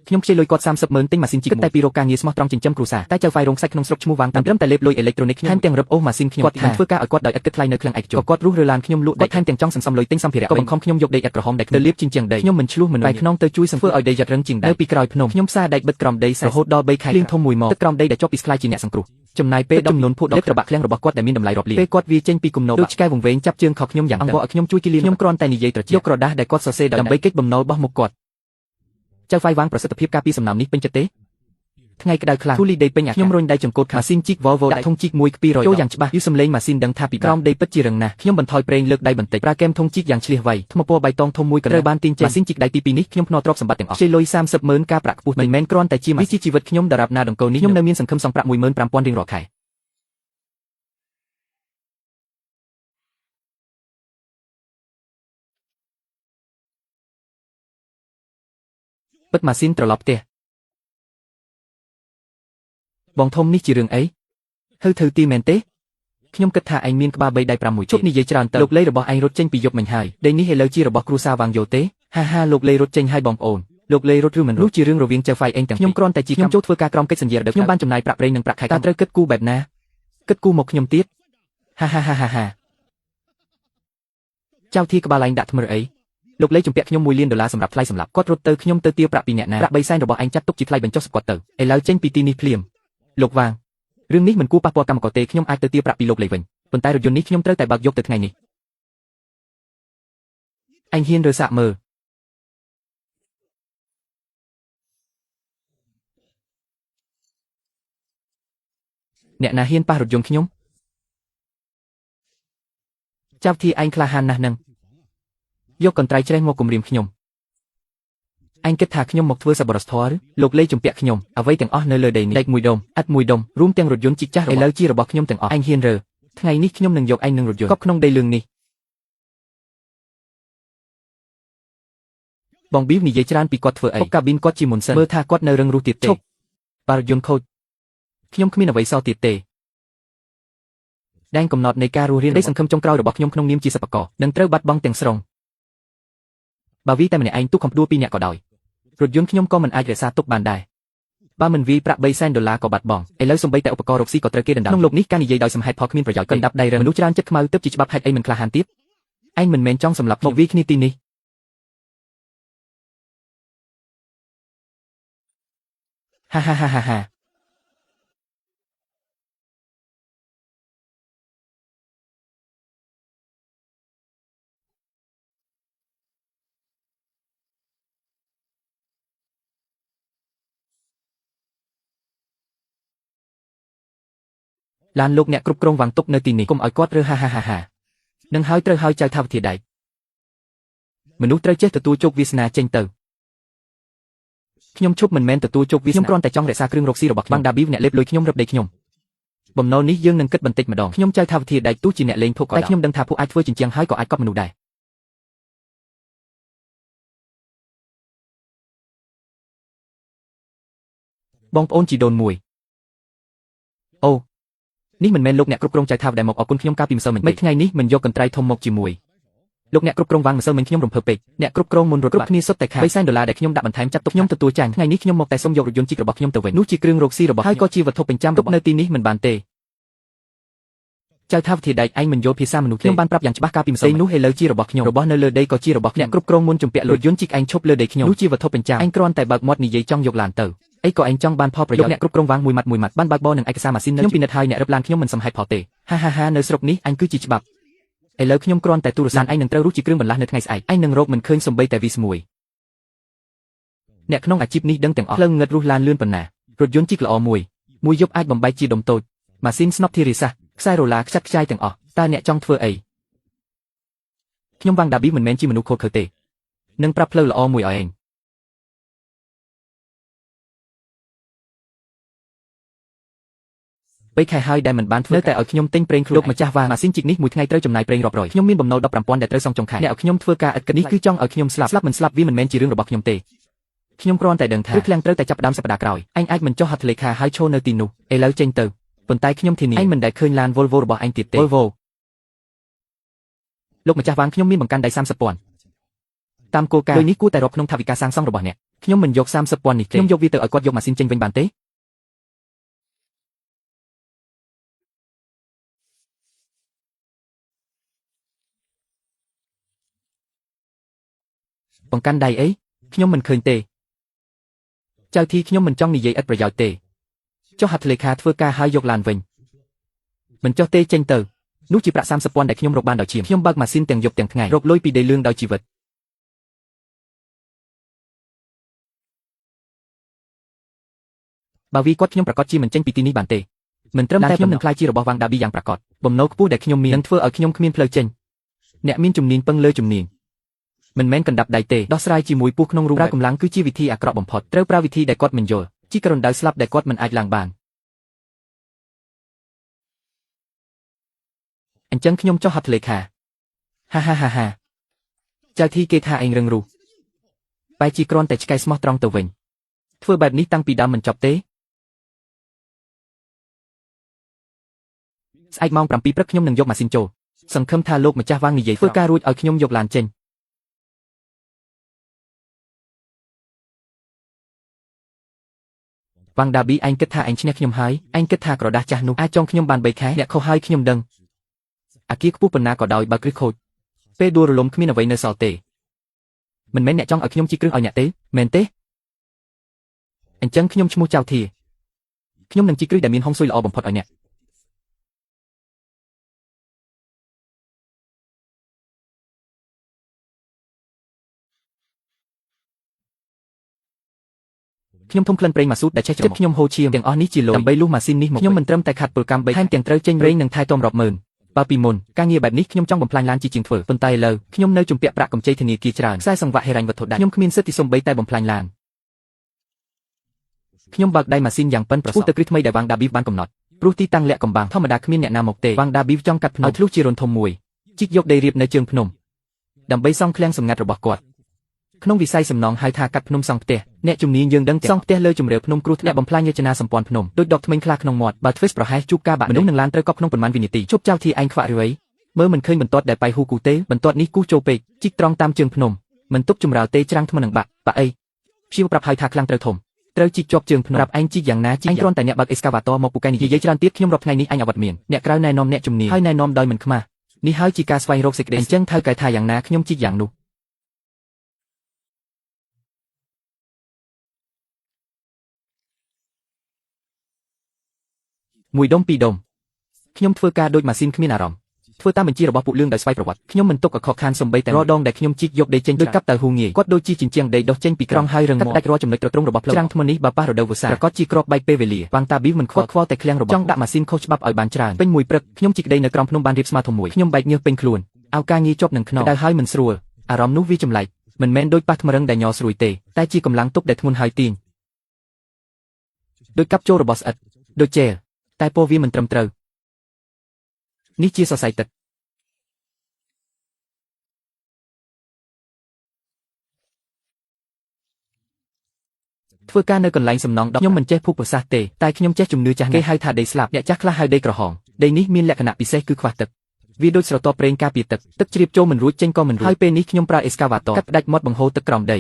ខ្ញុំខ្ចីលុយគាត់30,000ទិញម៉ាស៊ីនជីកតែពីរកការងារស្មោះត្រង់ចិញ្ចឹមគ្រួសារតែចៅហ្វាយរោងសាច់ក្នុងស្រុកឈ្មោះវ៉ាងតាមត្រឹមតែលេបលុយអេឡិចត្រូនិកថែមទាំងរឹបអូសម៉ាស៊ីនខ្ញុំគាត់ធ្វើការឲ្យគាត់ដោយឥតគិតថ្លៃនៅឃ្លាំងឯកជនគាត់រុះរើឡានខ្ញុំលក់ដីថែមទាំងចង់សន្សំលុយទិញសម្ភារៈក៏បង្ខំខ្ញុំយកដីឥដ្ឋក្រហមដែលទៅលាបជញ្ជាំងដីខ្ញុំមិនឆ្លោះមិនបែកខ្នងទៅជួយសង្គ្រោះឲ្យដីយ៉ាត់រឹងជាងដែរនៅពីក្រោយភ្នំខ្ញុំសារដែកបិទក្រំដីរហូតដល់3ខែលៀងធំមួយមកទឹកក្រំដីដែលជាប់ពីស្លាយជាអ្នកសង្គ្រោះចំណាយពេលចំនួនភូតដុតត្របាក់ឃ្លាំងរបស់គាត់ដែលមានតម្លៃរាប់លានពេលគាត់វាចេញពីគំនរដូចឆ្កែវង្វេងចាប់ជើងខោខ្ញុំយ៉ាងអង្វរឲ្យខ្ញុំជួយគិលាខ្ញុំគ្រាន់តែនិយាយត្រជាក់យកក្រដាសដែលគាត់សរសេរដើម្បីកិច្ចបំណុលបោះមុខគាត់ចៅហ្វាយវាងប្រសិទ្ធភាពការពីសំណើមនេះពេញចិត្តទេថ្ងៃក្តៅខ្លាំងធូលីដីពេញខ្ញុំរុញដៃចង្កូតម៉ាស៊ីនជីក Volvo ដាក់ធុងជីកមួយ200ចូលយ៉ាងច្បាស់យូរសំឡេងម៉ាស៊ីនដឹងថាពីក្រោមដីពិតជារឹងណាស់ខ្ញុំបន្ថយប្រេងលើកដៃបន្តិចប្រើកែមធុងជីកយ៉ាងឆ្លៀសវៃថ្មពណ៌បៃតងធំមួយកណ្ដៅបានទាញចេញម៉ាស៊ីនជីកដៃទី2នេះខ្ញុំភ្នាល់ទ្រព្យសម្បត្តិទាំងអស់ជិះលុយ30,000ការប្រាក់ខ្ពស់មិនមែនគ្រាន់តែជាម៉ាស៊ីនជីវិតខ្ញុំដរាបណាដង្កូវនេះខ្ញុំនៅមានសង្ឃឹមសងប្រាក់ 15,000 រៀងរាល់ខែបិទម៉ាស៊ីនត្រឡប់ផ្ទះបងធំនេះជារឿងអីហៅធ្វើទីមែនទេខ្ញុំគិតថាឯងមានក្បាល3ដៃ5មួយជប់និយាយច្រើនទៅលោកលេរបស់ឯងរត់ចេញពីយប់មិញហើយដីនេះឥឡូវជារបស់គ្រួសារវាងយោទេហាលោកលេរត់ចេញហើយបងប្អូនលោកលេរត់ឬមិនរត់ជារឿងរវាងចៅហ្វាយឯងទាំងខ្ញុំគ្រាន់តែជាខ្ញុំចូលធ្វើការក្រមកិច្ចសន្យារបស់ខ្ញុំបានចំណាយប្រាក់ប្រេងនិងប្រាក់ខែតើត្រូវគិតគូបែបណាគិតគូមកខ្ញុំទៀតហាចៅធីក្បាលឯងដាក់ថ្មរអីលោកលេជំពាក់ខ្ញុំ$1 លានសម្រាប់ថ្លៃសម្រាប់គាត់រត់ទៅខ្ញុំទៅទារប្រាក់ពីអ្នកណាប្រាក់3សែនរបស់ឯងចាត់ទុកជាថ្លៃបញ្ចុះស្គាត់ទៅឥឡូវចេញពីទីនេះភ្លាមលោកវាងរឿងនេះមិនគួរប៉ះពាល់កម្មករទេខ្ញុំអាចទៅទារប្រាក់ពីលោកលេវិញប៉ុន្តែរថយន្តនេះខ្ញុំត្រូវតែបើកយកទៅថ្ងៃនេះឯងហ៊ានរើសាកមើលអ្នកណាហ៊ានប៉ះរថយន្តខ្ញុំចាប់ទីឯងក្លាហានណាស់នឹងយកកន្ត្រៃជ្រេះមកគំរាមខ្ញុំឯងគិតថាខ្ញុំមកធ្វើសប្បុរសធម៌ឬលោកលេជំពាក់ខ្ញុំអ្វីទាំងអស់នៅលើដីនេះដែកមួយដុំឥដ្ឋមួយដុំរួមទាំងរថយន្តជីកចាស់ឥឡូវជារបស់ខ្ញុំទាំងអស់ឯងហ៊ានរើថ្ងៃនេះខ្ញុំនឹងយកឯងនឹងរថយន្តកប់ក្នុងដីលឿងនេះបងប៊ីវនិយាយច្រើនពីគាត់ធ្វើអីកាប៊ីនគាត់ជាមុនសិនមើលថាគាត់នៅរឹងរូសទៀតទេបារថយន្តខូចខ្ញុំគ្មានអ្វីសល់ទៀតទេដែនកំណត់នៃការរស់រានដីសង្ឃឹមចុងក្រោយរបស់ខ្ញុំក្នុងនាមជាសិប្បករនឹងត្រូវបាត់បង់ទាំងស្រុងបើវីតែម្នាក់ឯងទុកកំដួល2នាក់ក៏ដោយរថយន្តខ្ញុំក៏មិនអាចរក្សាទុកបានដែរបើមិនវីប្រាក់$3សែនក៏បាត់បង់ឥឡូវសំបីតែឧបករណ៍រកស៊ីក៏ត្រូវគេដណ្ដើមក្នុងលោកនេះការនិយាយដោយសមហេតុផលគ្មានប្រយោជន៍កណ្ដាប់ដៃរឹងមនុស្សច្រើនចិត្តខ្មៅទើបជាច្បាប់ហេតុអីមិនក្លាហានទៀតឯងមិនមែនចង់សម្លាប់មកវីគ្នាទីនេះហាឡានលោកអ្នកគ្រប់គ្រងវាងទុកនៅទីនេះកុំឲ្យគាត់រើហានឹងហើយត្រូវហើយចៅថាវិធាដែកមនុស្សត្រូវចេះទទួលជោគវាសនាចេញទៅខ្ញុំឈប់មិនមែនទទួលជោគវាសនាខ្ញុំគ្រាន់តែចង់រក្សាគ្រឿងរកស៊ីរបស់បាំងដាប៊ីវអ្នកលេបលុយខ្ញុំរឹបដីខ្ញុំបំណុលនេះយើងនឹងគិតបន្តិចម្ដងខ្ញុំចៅថាវិធាដែកទោះជាអ្នកលេងភពក៏តែខ្ញុំដឹងថាពួកអាចធ្វើជញ្ជាំងហើយក៏អាចកប់មនុស្សដែរបងប្អូនជីដូនមួយអូនេះមិនមែនលោកអ្នកគ្រប់គ្រងចៅថាវដែលមកអរគុណខ្ញុំកាលពីម្សិលមិញថ្ងៃនេះមិនយកកន្ត្រៃធំមកជាមួយលោកអ្នកគ្រប់គ្រងវាងម្សិលមិញខ្ញុំរំភើបពេកអ្នកគ្រប់គ្រងមុនរត់គ្រប់គ្នាសុទ្ធតែខា$3សែនដែលខ្ញុំដាក់បន្ថែមចាត់ទុកខ្ញុំទទួលចាញ់ថ្ងៃនេះខ្ញុំមកតែសុំយករថយន្តជីករបស់ខ្ញុំទៅវិញនោះជាគ្រឿងរកស៊ីរបស់ហើយក៏ជាវត្ថុបញ្ចាំរបស់នៅទីនេះមិនបានទេចៅថាវិធាដែកឯងមិនយល់ភាសាមនុស្សទេខ្ញុំបានប្រាប់យ៉ាងច្បាស់កាលពីម្សិលនោះឥឡូវជារបស់ខ្ញុំរបស់នៅលើដីក៏ជារបស់អ្នកគ្រប់គ្រងមុនជំពាក់រថយន្តជីកឯងឈប់លើដីខ្ញុំនោះជាវត្ថុបញ្ចាំឯងគ្រាន់តែបើកមាត់និយាយចង់យកឡានទៅអីក៏ឯងចង់បានផលប្រយោជន៍អ្នកគ្រប់គ្រងវាងមួយម៉ាត់បានបើកបរនឹងឯកសារម៉ាស៊ីនខ្ញុំពិនិត្យហើយអ្នករឹបឡានខ្ញុំមិនសមហេតុផលទេហានៅស្រុកនេះអញគឺជាច្បាប់ឥឡូវខ្ញុំគ្រាន់តែទូរស័ព្ទឯងនឹងត្រូវរស់ជាគ្រឿងបន្លាស់នៅថ្ងៃស្អែកឯងនឹងរកមិនឃើញសំបីតែវីសមួយអ្នកក្នុងអាជីពនេះដឹងទាំងអស់ផ្លូវងឹតរស់ឡានលឿនប៉ុណ្ណារថយន្តជីកល្អមួយយប់អាចបំបែកជាដុំតូចម៉ាស៊ីនស្នប់ធារាសាស្ត្រខ្សែរ៉ូឡាខ្ចាត់ខ្ចាយទាំងអស់តើអ្នកចង់ធ្វើអីខ្ញុំវាងដាប៊ីមិនមែនជាមនុស្សខូចខើទេនឹងប្រាប់ផ្លូវល្អមួយឲ្យឯង3ខែហើយដែលមិនបានធ្វើតែឲ្យខ្ញុំទិញប្រេងខ្លួនលោកម្ចាស់វាងម៉ាស៊ីនជីកនេះមួយថ្ងៃត្រូវចំណាយប្រេងរាប់រយខ្ញុំមានបំណុល15,000ដែលត្រូវសងចុងខែអ្នកឲ្យខ្ញុំធ្វើការឥតគិតនេះគឺចង់ឲ្យខ្ញុំស្លាប់មិនស្លាប់វាមិនមែនជារឿងរបស់ខ្ញុំទេខ្ញុំគ្រាន់តែដឹងថាឃ្លាំងត្រូវតែចាប់ផ្ដើមសប្តាហ៍ក្រោយឯងអាចមិនចុះហត្ថលេខាហើយឈរនៅទីនោះឥឡូវចេញទៅប៉ុន្តែខ្ញុំធានាឯងមិនដែលឃើញឡាន Volvo របស់ឯងទៀតទេ Volvo លោកម្ចាស់វាងខ្ញុំមានបង្កាន់ដៃ30,000 តាមគោលការណ៍ដូចនេះគួរតែរកក្នុងថវិកាសាងសង់របស់អ្នកខ្ញុំមិនយក30,000នេះទេខ្ញុំយកវាទៅឲ្យគាត់យកម៉ាស៊ីនចេញវិញបានទេបង្កាន់ដៃអីខ្ញុំមិនឃើញទេចៅធីខ្ញុំមិនចង់និយាយឥតប្រយោជន៍ទេចុះហត្ថលេខាធ្វើការហើយយកឡានវិញមិនចុះទេចេញទៅនោះជាប្រាក់30,000ដែលខ្ញុំរកបានដោយឈាមខ្ញុំបើកម៉ាស៊ីនទាំងយប់ទាំងថ្ងៃរកលុយពីដីលឿងដោយជីវិតបើវាគាត់ខ្ញុំប្រកាសជាមិនចេញពីទីនេះបានទេមិនត្រឹមតែខ្ញុំនឹងខ្លាចជារបស់វាងដាប៊ីយ៉ាងប្រកបបំណុលខ្ពស់ដែលខ្ញុំមាននឹងធ្វើឲ្យខ្ញុំគ្មានផ្លូវចេញអ្នកមានជំនាញពឹងលើជំនាញមិនមែនកណ្ដាប់ដៃទេដោះស្រាយជាមួយពស់ក្នុងរូបប្រើកម្លាំងគឺជាវិធីអាក្រក់បំផុតត្រូវប្រើវិធីដែលគាត់មិនយល់ជីករណ្ដៅស្លាប់ដែលគាត់មិនអាចឡើងបានអញ្ចឹងខ្ញុំចុះហត្ថលេខាហាចៅធីគេថាឯងរឹងរូសបែរជាគ្រាន់តែឆ្កែស្មោះត្រង់ទៅវិញធ្វើបែបនេះតាំងពីដើមមិនចប់ទេស្អែកម៉ោង 7 ព្រឹកខ្ញុំនឹងយកម៉ាស៊ីនចូលសង្ឃឹមថាលោកម្ចាស់វាងនិយាយធ្វើការរួចឲ្យខ្ញុំយកឡានចេញវាងដាប៊ីឯងគិតថាឯងឈ្នះខ្ញុំហើយឯងគិតថាក្រដាសចាស់នោះអាចចងខ្ញុំបាន3ខែអ្នកខុសហើយខ្ញុំដឹងអាគារខ្ពស់ប៉ុណ្ណាក៏ដោយបើគ្រឹះខូចពេលដួលរលំគ្មានអ្វីនៅសល់ទេមិនមែនអ្នកចង់ឲ្យខ្ញុំជីគ្រឹះឲ្យអ្នកទេមែនទេអញ្ចឹងខ្ញុំឈ្មោះចៅធាខ្ញុំនឹងជីគ្រឹះដែលមានហុងស៊ុយល្អបំផុតឲ្យអ្នកខ្ញុំធំក្លិនប្រេងម៉ាស៊ូតដែលឆេះច្រមុះខ្ញុំហូរឈាមទាំងអស់នេះជាលុយដើម្បីលុះម៉ាស៊ីននេះមកខ្ញុំមិនត្រឹមតែខាត់ពលកម្ម3ថែមទាំងត្រូវចេញរែងនិងថែទាំរាប់ម៉ឺនបើពីមុនការងារបែបនេះខ្ញុំចង់បំផ្លាញឡានជាងធ្វើប៉ុន្តែឥឡូវខ្ញុំនៅជំពាក់ប្រាក់កម្ចីធនាគារច្រើនខ្សែសង្វាក់ហិរញ្ញវត្ថុដាច់ខ្ញុំគ្មានសិទ្ធិសូម្បីតែបំផ្លាញឡានខ្ញុំបើកដៃម៉ាស៊ីនយ៉ាងប៉ិនប្រសប់ទៅគ្រឹះថ្មីដែលវាងដាប៊ីបានកំណត់ព្រោះទីតាំងលាក់កំបាំងធម្មតាគ្មានអ្នកណាមកទេវាងដាប៊ីចង់កាត់ភ្នំឲ្យធ្លុះជារន្ធធំមួយជីកយកដីរាបនៅជើងភ្នំដើម្បីសង់ឃ្លាំងសម្ងាត់របស់គាត់ក្នុងវិស័យសំណង់ហៅថាកាត់ភ្នំសង់ផ្ទះអ្នកជំនាញយើងដឹងសង់ផ្ទះលើជម្រាលភ្នំគ្រោះថ្នាក់បំផ្លាញរចនាសម្ព័ន្ធភ្នំដូចដកធ្មេញខ្លះក្នុងមាត់បើធ្វើប្រហែសជួបការបាក់មនុស្សនឹងឡានត្រូវកប់ក្នុងប៉ុន្មានវិនាទីជប់ចៅធីឯងខ្វាក់រឿយមើលមិនឃើញបន្ទាត់ដែលបៃហ៊ូគូទេបន្ទាត់នេះគូចូលពេកជីកត្រង់តាមជើងភ្នំមិនទុកចម្រាលទេច្រាំងថ្មនឹងបាក់អីព្យាវប្រាប់ឲ្យថាខ្លាំងត្រូវធំត្រូវជីកជាប់ជើងភ្នំប្រាប់ឯងជីកយ៉ាងណាជីកឯងគ្រាន់តែអ្នកបើកអេសកាវ៉ាត័រមកពូកែនិយាយច្រើនទៀតខ្ញុំរាប់ថ្ងៃនេះអញអវត្តមានអ្នកក្រៅណែនាំអ្នកជំនាញហើយណែនាំដោយមិនខ្មាស់នេះហើយជាការស្វែងរកសេចក្តីអញ្ចឹងថៅកែថាយ៉ាងណាខ្ញុំជីកយ៉ាងនោះមួយដុំពីរដុំខ្ញុំធ្វើការដូចម៉ាស៊ីនគ្មានអារម្មណ៍ធ្វើតាមបញ្ជារបស់ពួកលឿងដោយស្វ័យប្រវត្តិខ្ញុំមិនទុកឲ្យខកខានសំបីតែរាល់ដងដែលខ្ញុំជីកយកដីចេញដូចកាប់ទៅហួងាយគាត់ដូចជាជញ្ជាំងដីដុសចេញពីក្រងហើយរឹងមាំដាច់រាល់ចំណុចត្រត្រង់របស់ផ្លូវច្រាំងថ្មនេះបើប៉ះរដូវវស្សាប្រកាសជាក្របបែកពេលវេលាវាងតាប៊ីមិនខ្វល់តែឃ្លាំងរបស់ចង់ដាក់ម៉ាស៊ីនខុសច្បាប់ឲ្យបានច្រើនពេញមួយព្រឹកខ្ញុំជីកដីនៅក្រោមភ្នំបានរៀបស្មើធំមួយខ្ញុំបែកញើសពេញខ្លួនអោការងារជាប់នឹងខ្នងដៅហើយមិនស្រួលអារម្មណ៍នោះវាចម្លែកមិនមែនដូចប៉ះថ្មរឹងដែលញ័រស្រួយទេតែជាកម្លាំងទប់ដែលធ្ងន់ហើយទាញដូចកាប់ចូលរបស់ស្អិតដូចជែលតែពណ៌វាមិនត្រឹមត្រូវនេះជាសរសៃទឹកធ្វើការនៅកន្លែងសំណង់ខ្ញុំមិនចេះភូមិសាស្ត្រទេតែខ្ញុំចេះជំនឿចាស់គេហៅថាដីស្លាប់អ្នកចាស់ខ្លះហៅដីក្រហមដីនេះមានលក្ខណៈពិសេសគឺខ្វះទឹកវាដូចស្រទាប់ប្រេងការពារទឹកជ្រាបចូលមិនរួចចេញក៏មិនរួចហើយពេលនេះខ្ញុំប្រើអេសកាវ៉ាត័រកាត់ផ្ដាច់មាត់បង្ហូរទឹកក្រោមដី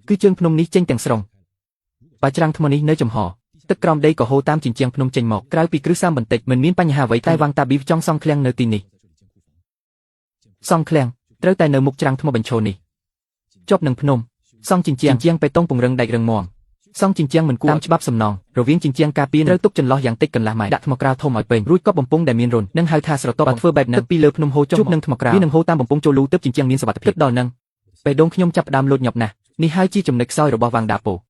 គឺជើងភ្នំនេះចេញទាំងស្រុងបើច្រាំងថ្មនេះនៅចំហទឹកក្រោមដីក៏ហូរតាមជញ្ជាំងភ្នំចេញមកក្រៅពីគ្រឹះសាមបន្តិចមិនមានបញ្ហាអ្វីតែវាងតាប៊ីចង់សង់ឃ្លាំងនៅទីនេះសង់ឃ្លាំងត្រូវតែនៅមុខច្រាំងថ្មបញ្ឈរនេះជាប់នឹងភ្នំសង់ជញ្ជាំងបេតុងពង្រឹងដាច់រឹងមាំសង់ជញ្ជាំងមិនគួរតាមច្បាប់សំណង់រវាងជញ្ជាំងការពារត្រូវទុកចន្លោះយ៉ាងតិចកន្លះម៉ែត្រដាក់ថ្មក្រាលធំឲ្យពេញរួចក៏បំពង់ដែលមានរន្ធនឹងហៅថាស្រទាប់បើធ្វើបែបនេះពីលើភ្នំហូរចុះនឹងថ្មក្រាលវានឹងហូរតាមបំពង់ចូលលូទើបជញ្ជាំងមានសុវត្ថិភាពដល់នឹងពេលដងខ្ញុំចាប់ផ្ដើមលោតញាប់ណាស់នេះហើយជាចំណុចខ្សោយរបស់វាងដាប៉ូ